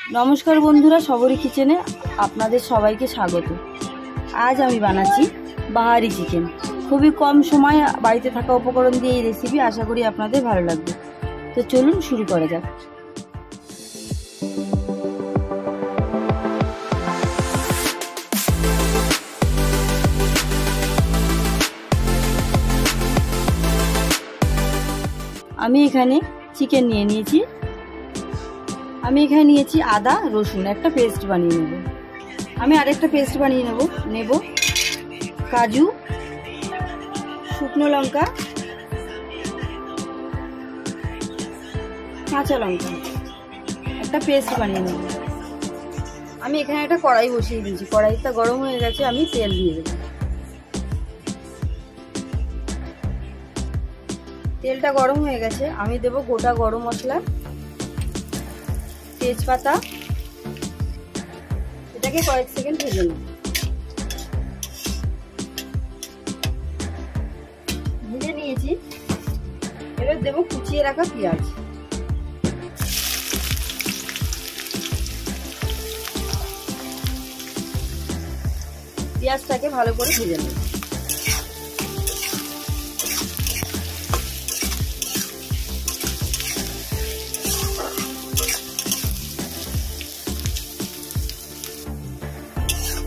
नमस्कार बंधुरा सबरी किचेने आपनादेर सबाइके स्वागत। आज आमी बानाচ্ছি बाहारी चिकेन। खूबই कम समय बाड़ीते थाका उपकरण दिए रेसिपि आशा करी आपनादेर भालो लागबे। तो चलुन शुरू करा जाक। आमी एखाने चिकेन निये निয়েছি। আমি এখানে নিয়েছি আদা রসুন একটা পেস্ট বানিয়ে নেব। আমি আরেকটা পেস্ট বানিয়ে নেব কাজু, শুকনো লঙ্কা, কাঁচা লঙ্কা একটা পেস্ট বানিয়ে নেব। আমি এখানে একটা কড়াই বসিয়ে দিয়েছি। কড়াইটা গরম হয়ে গেছে, আমি তেল দিয়ে দেব। তেলটা গরম হয়ে গেছে, আমি দেব গোটা গরম মশলা, তেজপাতা, এটাকে কয়েক সেকেন্ড ভেজে নেব। ভেজে নিয়েছি, এবার দেব কুচিয়ে রাখা পেঁয়াজ। পেঁয়াজটাকে ভালো করে ভেজে নেব।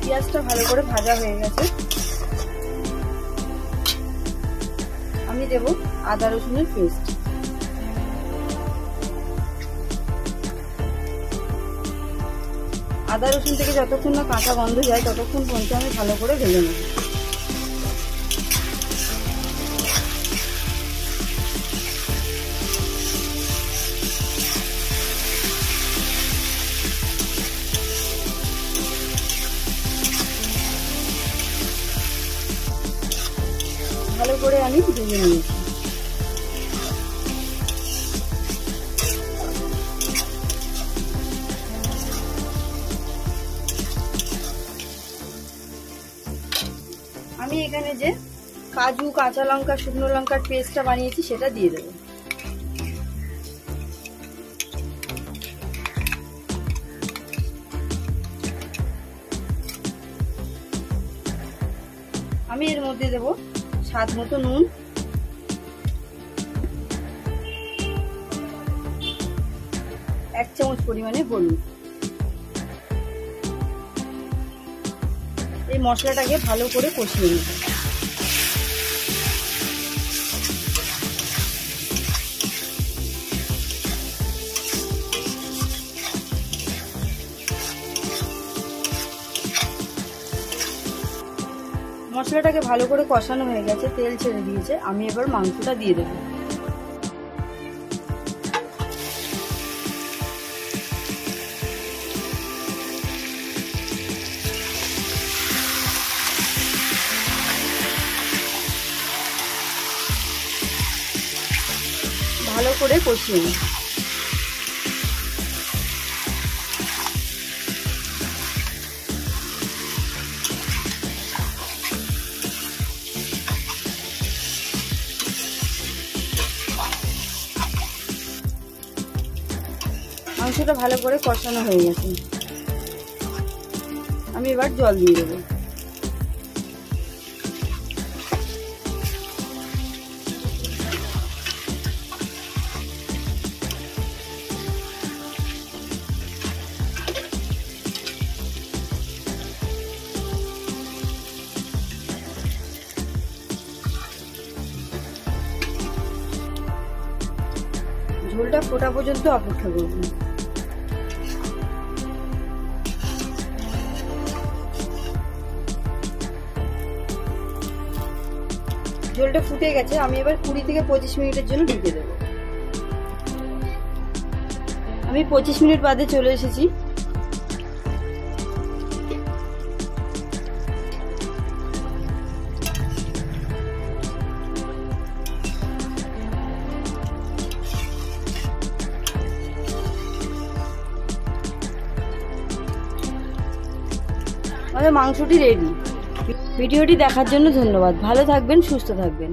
পেঁয়াজটা ভালো করে ভাজা হয়ে গেছে, আমি দেব আদা রসুনের পেস্ট। আদা রসুন থেকে যতক্ষণ না কাঁচা গন্ধ যায় ততক্ষণ পর্যন্ত আমি ভালো করে ভেজে নেব। ভালো করে আমি ভেজে নিয়েছি। আমি এখানে যে কাজু, কাঁচা লঙ্কা, শুকনো লঙ্কার পেস্টটা বানিয়েছি সেটা দিয়ে দেব। আমি এর মধ্যে দেব স্বাদ মতো নুন, এক চামচ পরিমাণে হলুদ। এই মশলাটাকে ভালো করে কষিয়ে নেব। মশলাটাকে ভালো করে কষানো হয়ে গেছে, তেল ছেড়ে দিয়েছে। আমি এবার মাংসটা দিয়ে দেব। ভালো করে কষিয়ে নেব। মাংসটা ভালো করে কষানো হয়ে গেছে, আমি এবার জল দিয়ে দেবো। ঝোলটা ফোটা পর্যন্ত অপেক্ষা করব। ঝোলটা ফুটে গেছে, আমি এবার 20 থেকে 25 মিনিটের জন্য ঢেকে দেব। আমি 25 মিনিট বাদে চলে এসেছি। আমাদের মাংসটি রেডি। ভিডিওটি দেখার জন্য ধন্যবাদ। ভালো থাকবেন, সুস্থ থাকবেন।